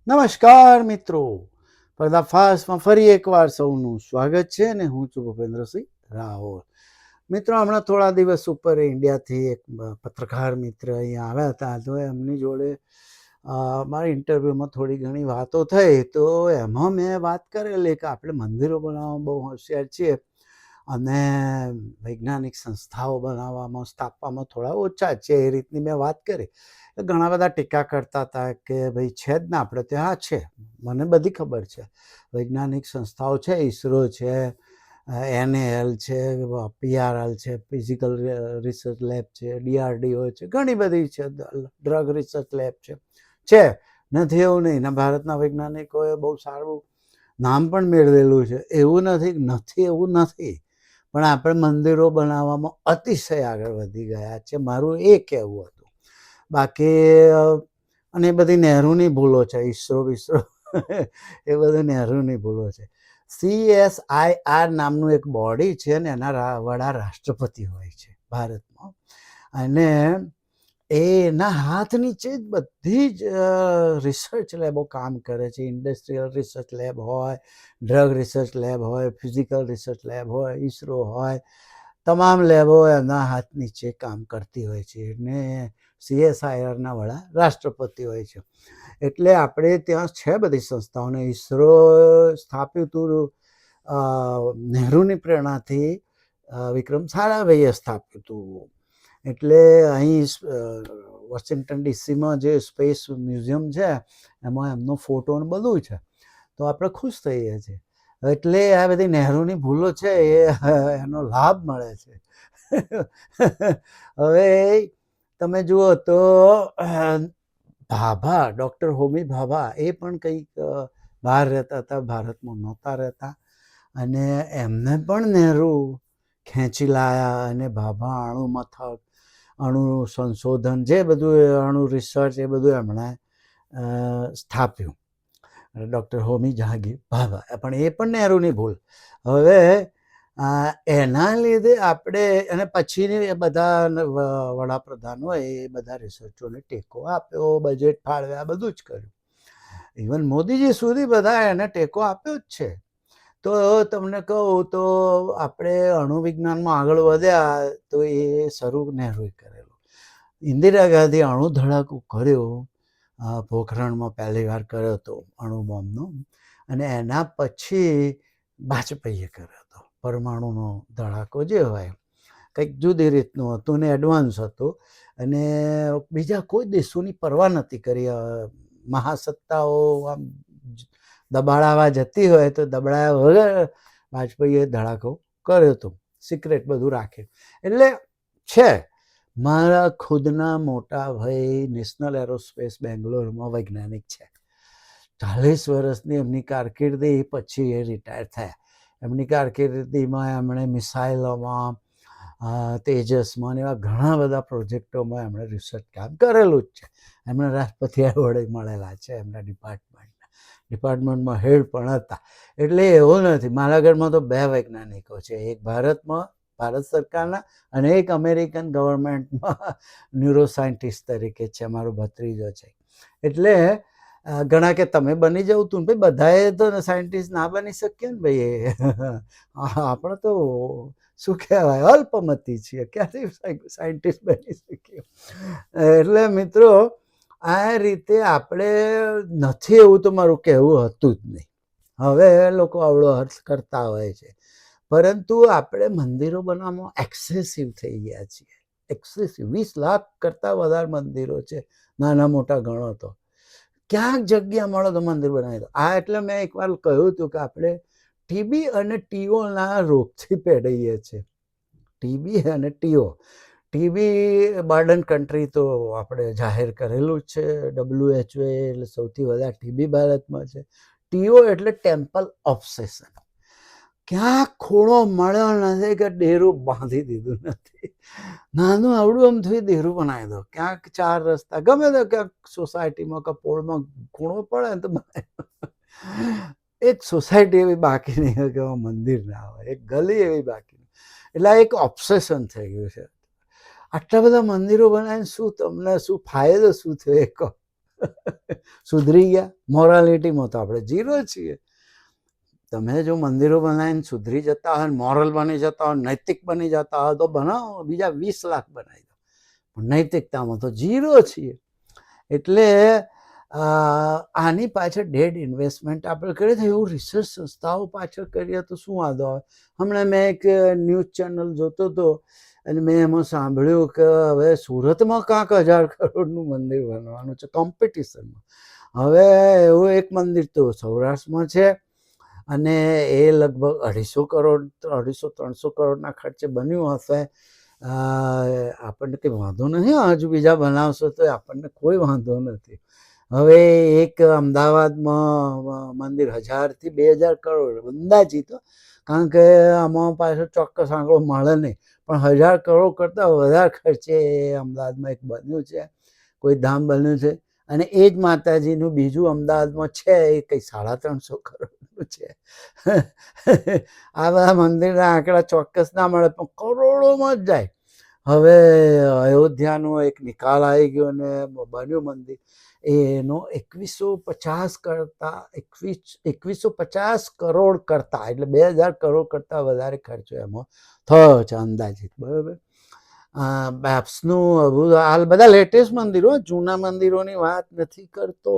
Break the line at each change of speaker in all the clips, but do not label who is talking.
નમસ્કાર મિત્રો, પર્દાફાશમાં ફરી એકવાર સૌનું સ્વાગત છે ને હું છું ભૂપેન્દ્રસિંહ રાહોલ. મિત્રો, હમણાં થોડા દિવસ ઉપર ઇન્ડિયાથી એક પત્રકાર મિત્ર અહીંયા આવ્યા હતા, તો એમની જોડે મારી ઇન્ટરવ્યૂમાં થોડી ઘણી વાતો થઈ. તો એમાં મેં વાત કરેલી કે આપણે મંદિરો બનાવવામાં બહુ હોશિયાર છીએ અને વૈજ્ઞાનિક સંસ્થાઓ બનાવવામાં સ્થાપવામાં થોડા ઓછા છે, એ રીતની મેં વાત કરી. ઘણા બધા ટીકા કરતા હતા કે ભાઈ છે જ ને, આપણે ત્યાં છે, મને બધી ખબર છે, વૈજ્ઞાનિક સંસ્થાઓ છે, ઇસરો છે, NAL છે, PRL છે, ફિઝિકલ રિસર્ચ લેબ છે, DRDO છે, ઘણી બધી છે, ડ્રગ રિસર્ચ લેબ છે, નથી એવું નહીં. ને ભારતના વૈજ્ઞાનિકોએ બહુ સારું નામ પણ મેળવેલું છે, એવું નથી એવું નથી, પણ આપણે મંદિરો બનાવવામાં અતિશય આગળ વધી ગયા છે, મારું એ કહેવું હતું. બાકી અને એ બધી નહેરુની ભૂલો છે, ઈસરો વિસરો એ બધું નહેરુની ભૂલો છે. CSIR નામનું એક બોડી છે ને, એના વડા રાષ્ટ્રપતિ હોય છે ભારતમાં, અને એના હાથ નીચે જ બધી જ રિસર્ચ લેબો કામ કરે છે. ઇન્ડસ્ટ્રીયલ રિસર્ચ લેબ હોય, ડ્રગ રિસર્ચ લેબ હોય, ફિઝિકલ રિસર્ચ લેબ હોય, ઈસરો હોય, તમામ લેબો એના હાથ નીચે કામ કરતી હોય છે. અને CSIRના વડા રાષ્ટ્રપતિ હોય છે. એટલે આપણે ત્યાં છે બધી સંસ્થાઓને. ઈસરો સ્થાપ્યું હતું નહેરુની પ્રેરણાથી, વિક્રમ સારાભાઈએ સ્થાપ્યું હતું. એટલે અહીં વોશિંગ્ટન DCમાં જે સ્પેસ મ્યુઝિયમ છે, એમાં એમનો ફોટો ને બધું છે, તો આપણે ખુશ થઈએ છીએ. એટલે આ બધી નહેરુની ભૂલો છે, એનો લાભ મળે છે. હવે તમે જુઓ તો ભાભા, ડૉક્ટર હોમી ભાભા, એ પણ કંઈક બહાર રહેતા હતા, ભારતમાં નહોતા રહેતા, અને એમને પણ નહેરુ ખેંચી લાયા અને ભાભા અણુ મથક, અણુ સંશોધન, જે બધું અણુ રિસર્ચ, એ બધું એમણે સ્થાપ્યું. ડૉક્ટર હોમી જહાંગીર ભાભા, પણ એ પણ નહેરુની ભૂલ. હવે એના લીધે આપણે, અને પછીની બધા વડાપ્રધાનો એ બધા રિસર્ચોને ટેકો આપ્યો, બજેટ ફાળવ્યા, બધું જ કર્યું. ઇવન મોદીજી સુધી બધા એને ટેકો આપ્યો જ છે. તો તમને કહું તો આપણે અણુવિજ્ઞાનમાં આગળ વધ્યા તો એ શરૂ નહેરુએ કરેલું. ઇન્દિરા ગાંધી અણુ ધડાકો કર્યો, પોખરણમાં પહેલી વાર કર્યો હતો અણુ બોમ્બનો, અને એના પછી વાજપેયીએ કર્યો હતો પરમાણુનો ધડાકો. જે હોય કંઈક જુદી રીતનું હતું ને એડવાન્સ હતું, અને બીજા કોઈ દેશોની પરવા નથી કરી. મહાસત્તાઓ આમ દબાડાવા જતી હોય તો દબાડાયા વગર વાજપેયીએ ધડાકો કર્યો હતો, સિક્રેટ બધું રાખે. એટલે છે, મારા ખુદના મોટા ભાઈ નેશનલ એરોસ્પેસ બેંગ્લોરમાં વૈજ્ઞાનિક છે. 40 વર્ષની એમની કારકિર્દી પછી એ રિટાયર થયા. એમની કારકિર્દીમાં એમણે મિસાઇલોમાં, તેજસમાં, એવા ઘણા બધા પ્રોજેક્ટોમાં એમણે રિસર્ચ કામ કરેલું જ છે. એમણે રાષ્ટ્રપતિ એવોર્ડ મળેલા છે એમના ડિપાર્ટમેન્ટમાં હેડ પણ હતા. એટલે એવું નથી. મારા ઘરમાં તો 2 વૈજ્ઞાનિકો છે, એક ભારતમાં, ભારત સરકારના, અને એક અમેરિકન ગવર્મેન્ટમાં ન્યુરો સાયન્ટિસ્ટ તરીકે છે, મારો ભત્રીજો છે. એટલે ઘણા કે તમે બની જવું તું, ભાઈ બધાએ તો સાયન્ટિસ્ટ ના બની શકીએ ને ભાઈ. આપણે તો શું કહેવાય, અલ્પમતી છીએ, ક્યાંથી સાયન્ટિસ્ટ બની શકીએ. એટલે મિત્રો, આ રીતે આપણે નથી એવું તો મારું કહેવું હતું જ નહીં. હવે લોકો આવડો અર્થ કરતા હોય છે, પરંતુ આપણે મંદિરો બનાવવામાં એક્સેસિવ થઈ ગયા છીએ. એક્સેસિવ 20 લાખ કરતાં વધારે મંદિરો છે, નાના મોટા ગણો તો. ક્યાંક જગ્યા મળે તો મંદિર બનાવી દો. આ એટલે મેં એકવાર કહ્યું હતું કે આપણે TB અને TOના રોગથી પેડાઈએ છીએ. TB અને TO. TB બર્ડન કન્ટ્રી તો આપણે જાહેર કરેલું જ છે, WHO એટલે સૌથી વધારે TB ભારતમાં છે. TO એટલે ટેમ્પલ ઓબ્સેશન. ક્યાંક ખૂણો મળ્યો નથી કે ડેરું બાંધી દીધું નથી. નાનું આવડું આમ થઈ ડેરું બનાવી દો. ક્યાંક 4 રસ્તા, ગમે તો ક્યાંક સોસાયટીમાં કપોળમાં ખૂણો પડે ને તો એક સોસાયટી એવી બાકી નહીં કે મંદિર ના હોય, એક ગલી એવી બાકી નહીં. એટલે આ એક ઓબ્સેશન થઈ ગયું છે. આટલા બધા મંદિરો બનાવીને શું તમને શું ફાયદો શું થયો એ કહો. સુધરી ગયા? મોરાલિટીમાં તો આપણે ઝીરો છીએ. તમે જો મંદિરો બનાવીને સુધરી જતા હોય, મોરલ બની જતા હોય, નૈતિક બની જતા હોય તો બનાવો, બીજા 20 લાખ બનાવી દો. પણ નૈતિકતામાં તો ઝીરો છીએ. એટલે આની પાછળ ડેડ ઇન્વેસ્ટમેન્ટ આપણે કરીએ તો એવું રિસર્ચ સંસ્થાઓ પાછળ કરીએ તો શું વાંધો આવે? હમણાં મેં એક ન્યૂઝ ચેનલ જોતો હતો અને મેં એમાં સાંભળ્યું કે હવે સુરતમાં કાંક 1000 કરોડનું મંદિર બનવાનું છે કોમ્પિટિશનમાં. હવે એવું એક મંદિર તો સૌરાષ્ટ્રમાં છે અને એ લગભગ 250 કરોડ 250-300 કરોડના ખર્ચે બન્યું હશે. આપણને કંઈ વાંધો નથી, હજુ બીજા બનાવશો તો આપણને કોઈ વાંધો નથી. હવે એક અમદાવાદમાં મંદિર 1000 થી 2000 કરોડ અંદાજિત, કારણ કે આમાં પાછળ ચોક્કસ આંકડો મળે નહીં, પણ 1000 કરોડ કરતાં વધારે ખર્ચે અમદાવાદમાં એક બન્યું છે, કોઈ ધામ બન્યું છે. અને એ જ માતાજીનું બીજું અમદાવાદમાં છે, એ કંઈ 350 કરોડનું છે. આ બધા મંદિરના આંકડા ચોક્કસ ના મળે પણ કરોડોમાં જ જાય. હવે અયોધ્યાનો એક નિકાલ આવી ગયો ને બન્યું મંદિર, એનો 2150 કરોડ કરતા, એટલે 2000 કરોડ કરતાં વધારે ખર્ચો એમાં થયો છે અંદાજિત. બરાબર. બેપ્સનું આ બધા લેટેસ્ટ મંદિરો, જૂના મંદિરોની વાત નથી કરતો,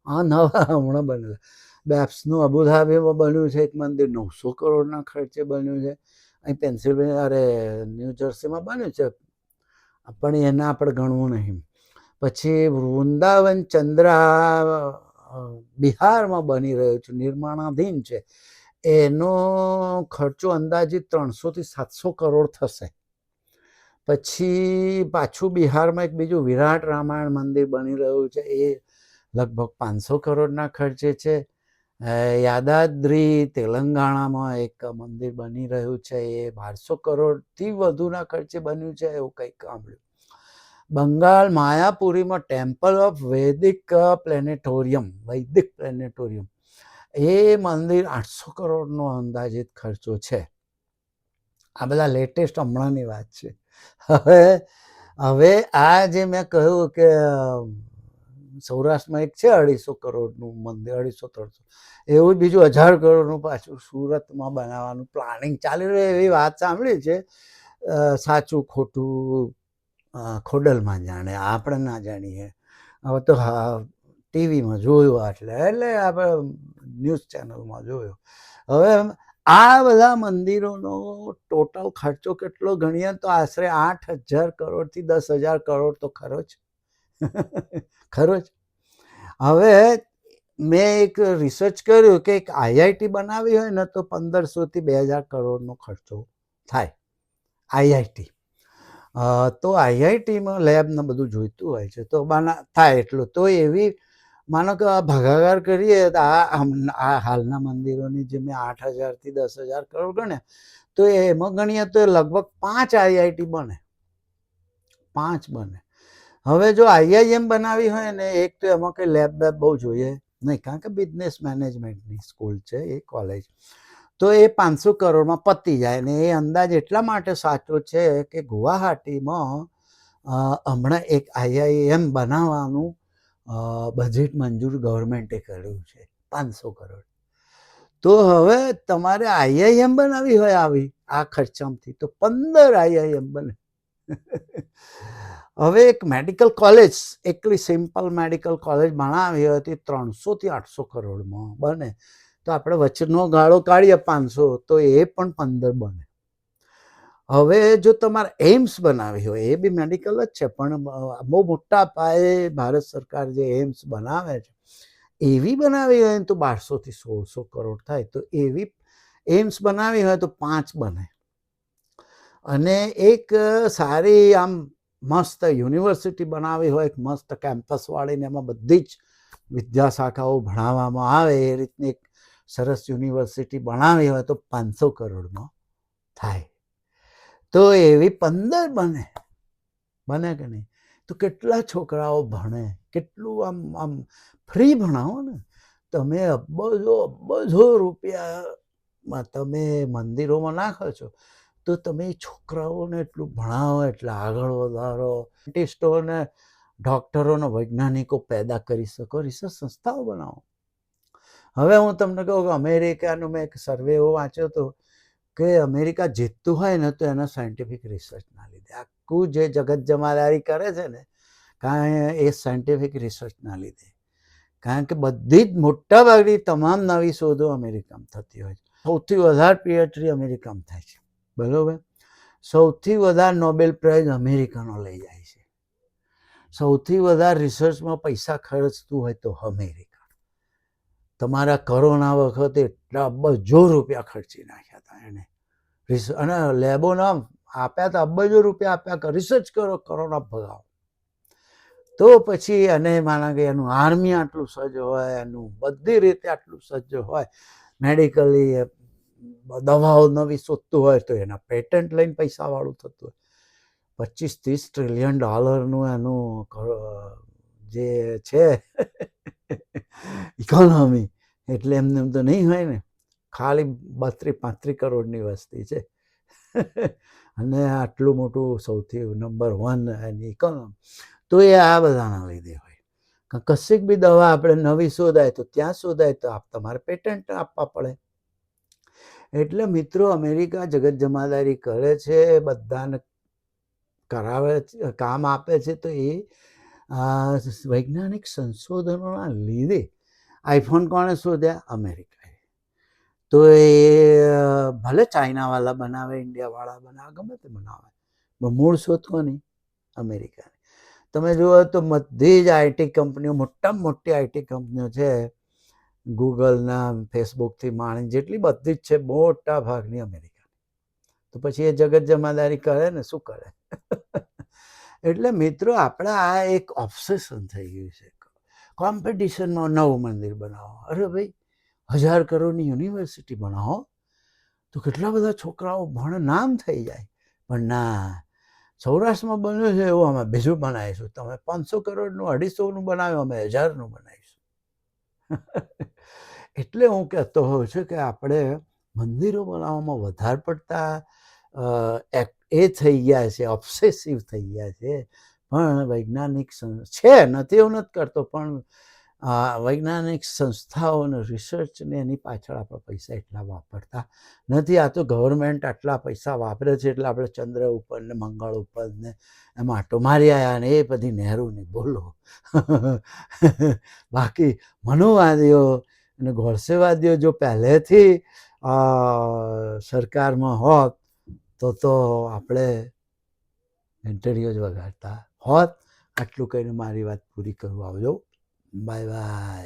આ નવા હમણાં બનેલા. બેપ્સનું અબુધાબીમાં બન્યું છે એક મંદિર, 900 કરોડના ખર્ચે બન્યું છે. અહીં પેન્સિલ્વેનિયા ન્યૂ જર્સીમાં બન્યું છે, પણ એને આપણે ગણવું નહીં. પછી વૃંદાવન ચંદ્રા બિહારમાં બની રહ્યું છે, નિર્માણાધીન છે. એનો ખર્ચો અંદાજિત 300 થી 700 કરોડ થશે. પછી પાછું બિહારમાં એક બીજું વિરાટ રામાયણ મંદિર બની રહ્યું છે, એ લગભગ 500 કરોડના ખર્ચે છે. યાદાદ્રી તેલંગાણામાં એક મંદિર બની રહ્યું છે, એ 1200 કરોડથી વધુના ખર્ચે બન્યું છે, એવું કંઈક સાંભળ્યું. બંગાળ માયાપુરીમાં ટેમ્પલ ઓફ વૈદિક પ્લેનેટોરિયમ, એ મંદિર 800 કરોડનો અંદાજિત ખર્ચો છે. આ બધા લેટેસ્ટ હમણાંની વાત છે. હવે આ જે મેં કહ્યું કે સૌરાષ્ટ્રમાં એક છે 250 કરોડનું મંદિર, 250-300, એવું બીજું 1000 કરોડનું પાછું સુરતમાં બનાવવાનું પ્લાનિંગ ચાલી રહ્યું, એવી વાત સાંભળી છે. સાચું ખોટું ખોડલમાં જાણે, આપણે ના જાણીએ. હવે તો ટીવીમાં જોયું, એટલે આપણે ન્યૂઝ ચેનલમાં જોયું. હવે આ બધા મંદિરોનો ટોટલ ખર્ચો કેટલો ગણીએ તો આશરે 8000 કરોડથી 10,000 કરોડ તો ખરો જ. ખરો જ. હવે મેં એક રિસર્ચ કર્યું કે એક આઈઆઈટી બનાવી હોય ને તો 1500 થી 2000 કરોડનો ખર્ચો થાય. આઈઆઈટી તો આઈઆઈટીમાં લેબ ને બધું જોઈતું હોય છે, તો થાય એટલું. તો એવી માનો કે ભાગાકાર કરીએ તો આ હાલના મંદિરોની જે મેં 8000 થી 10,000 કરોડ ગણ્યા, તો એમાં ગણીએ તો લગભગ 5 આઈઆઈટી બને, 5 બને. હવે જો આઈઆઈએમ બનાવી હોય ને એક, તો એમાં કંઈ લેબ બહુ જોઈએ નહીં, કારણ કે બિઝનેસ મેનેજમેન્ટની સ્કૂલ છે એ કોલેજ, તો એ 500 કરોડમાં પતી જાય. ને એ અંદાજ એટલા માટે સાચો છે કે ગુવાહાટીમાં હમણાં એક આઈઆઈએમ બનાવવાનું બજેટ મંજૂર ગવર્મેન્ટે કર્યું છે, 500 કરોડ. તો હવે તમારે આઈઆઈએમ બનાવી હોય આવી આ ખર્ચામાંથી, તો 15 આઈઆઈએમ બને. હવે એક મેડિકલ કોલેજ, એકલી સિમ્પલ મેડિકલ કોલેજ બનાવી હોય તો 300 થી 800 કરોડમાં બને. તો આપણે વચ્ચેનો ગાળો કાઢીએ 500, તો એ પણ 15 બને. હવે જો તમારે એમ્સ બનાવી હોય, એ બી મેડિકલ જ છે, પણ બહુ મોટા પાયે ભારત સરકાર જે એમ્સ બનાવે છે, એવી બનાવી હોય તો 1200 થી 1600 કરોડ થાય. તો એવી એમ્સ બનાવી હોય તો 5 બને. અને એક સારી આમ મસ્ત યુનિવર્સિટી બનાવી હોય, એક મસ્ત કેમ્પસ વાળીને એમાં બધી જ વિદ્યાશાખાઓ ભણાવવામાં આવે, એ રીતની એક સરસ યુનિવર્સિટી બનાવી હોય તો 500 કરોડમાં થાય. તો એવી 15 બને કે નહીં? તો કેટલા છોકરાઓ ભણે, કેટલું આમ ફ્રી ભણાવો ને તમે. અબજો રૂપિયા તમે મંદિરોમાં નાખો છો, તો તમે છોકરાઓને એટલું ભણાવો, એટલે આગળ વધારો. સાયન્ટિસ્ટોને ડૉક્ટરોને વૈજ્ઞાનિકો પેદા કરી શકો, રિસર્ચ સંસ્થાઓ બનાવો. હવે હું તમને કહું કે અમેરિકાનું મેં એક સર્વે એવો વાંચ્યો હતો કે અમેરિકા જીતતું હોય ને તો એના સાયન્ટિફિક રિસર્ચના લીધે. આખું જે જગત જમાદારી કરે છે ને, કારણ એ સાયન્ટિફિક રિસર્ચના લીધે. કારણ કે બધી જ મોટાભાગની તમામ નવી શોધો અમેરિકામાં થતી હોય છે. સૌથી વધારે પીએચડી અમેરિકામાં થાય છે, બરાબર. સૌથી વધારે નોબેલ પ્રાઇઝ અમેરિકનો લઈ જાય છે. સૌથી વધારે રિસર્ચમાં પૈસા ખર્ચતું હોય તો અમેરિકા. તમારા કોરોના વખતે એટલા અબજો રૂપિયા ખર્ચી નાખ્યા હતા એને, અને લેબોના આપ્યા હતા, અબજો રૂપિયા આપ્યા કે રિસર્ચ કરો, કોરોના ભગાવો. તો પછી અને માના કે એનું આર્મી આટલું સજ્જ હોય, એનું બધી રીતે આટલું સજ્જ હોય, મેડિકલી દવાઓ નવી શોધતું હોય તો એના પેટન્ટ લઈને પૈસાવાળું થતું હોય. 25-30 ટ્રિલિયન ડોલરનું એનું જે છે ઇકોનોમી, એટલે એમને એમ તો નહીં હોય ને. ખાલી 32-35 કરોડની વસ્તી છે અને આટલું મોટું સૌથી નંબર 1 એની ઇકોનોમી. તો એ આ બધાના લીધે હોય. કશીક બી દવા આપણે નવી શોધાય તો ત્યાં શોધાય તો તમારે પેટન્ટ આપવા પડે. એટલે મિત્રો અમેરિકા જગત જમાદારી કરે છે, બધાને કરાવે છે, કામ આપે છે. તો એ વૈજ્ઞાનિક સંશોધનોના લીધે આઈફોન કોણે શોધ્યા? અમેરિકાએ. તો એ ભલે ચાઇનાવાળા બનાવે, ઇન્ડિયાવાળા બનાવે, ગમે તે બનાવે, પણ મૂળ શોધ કોની? અમેરિકાની. તમે જુઓ તો બધી જ આઈટી કંપનીઓ, મોટામાં મોટી આઈટી કંપનીઓ છે, ગૂગલના, ફેસબુકથી માંડી જેટલી બધી જ છે, મોટા ભાગની અમેરિકાની. તો પછી એ જગત જમાદારી કરે ને, શું કરે? એટલે મિત્રો આપણે આ એક ઓબ્સેશન થઈ ગયું છે. કોમ્પિટિશનમાં નવું મંદિર બનાવો, અરે ભાઈ 1000 કરોડની યુનિવર્સિટી બનાવો તો કેટલા બધા છોકરાઓ ભણે, નામ થઈ જાય. પણ ના, સૌરાષ્ટ્રમાં બન્યું છે એવું અમે બીજું બનાવીશું. તમે 500 કરોડનું, 250નું બનાવ્યું, અમે 1000નું બનાવીશું. એટલે હું કહેતો હોઉં છું કે આપણે મંદિરો બનાવવામાં વધારે પડતા એ થઈ ગયા છે, ઓબ્સેસિવ થઈ ગયા છે. પણ વૈજ્ઞાનિક છે, નથી એવું નથી કરતો, પણ વૈજ્ઞાનિક સંસ્થાઓ અને રિસર્ચને એની પાછળ આપણે પૈસા એટલા વાપરતા નથી. આ તો ગવર્મેન્ટ આટલા પૈસા વાપરે છે એટલે આપણે ચંદ્ર ઉપર ને મંગળ ઉપર ને એમાં આટો મારી આવ્યા ને એ બધી નહેરુની બોલો. બાકી મનુવાદીઓ અને ગોડસેવાદીઓ જો પહેલેથી સરકારમાં હોત તો આપણે ઇન્ટરવ્યુ જ વગાડતા હોત. આટલું કહીને મારી વાત પૂરી કરવા આવજો. Bye bye.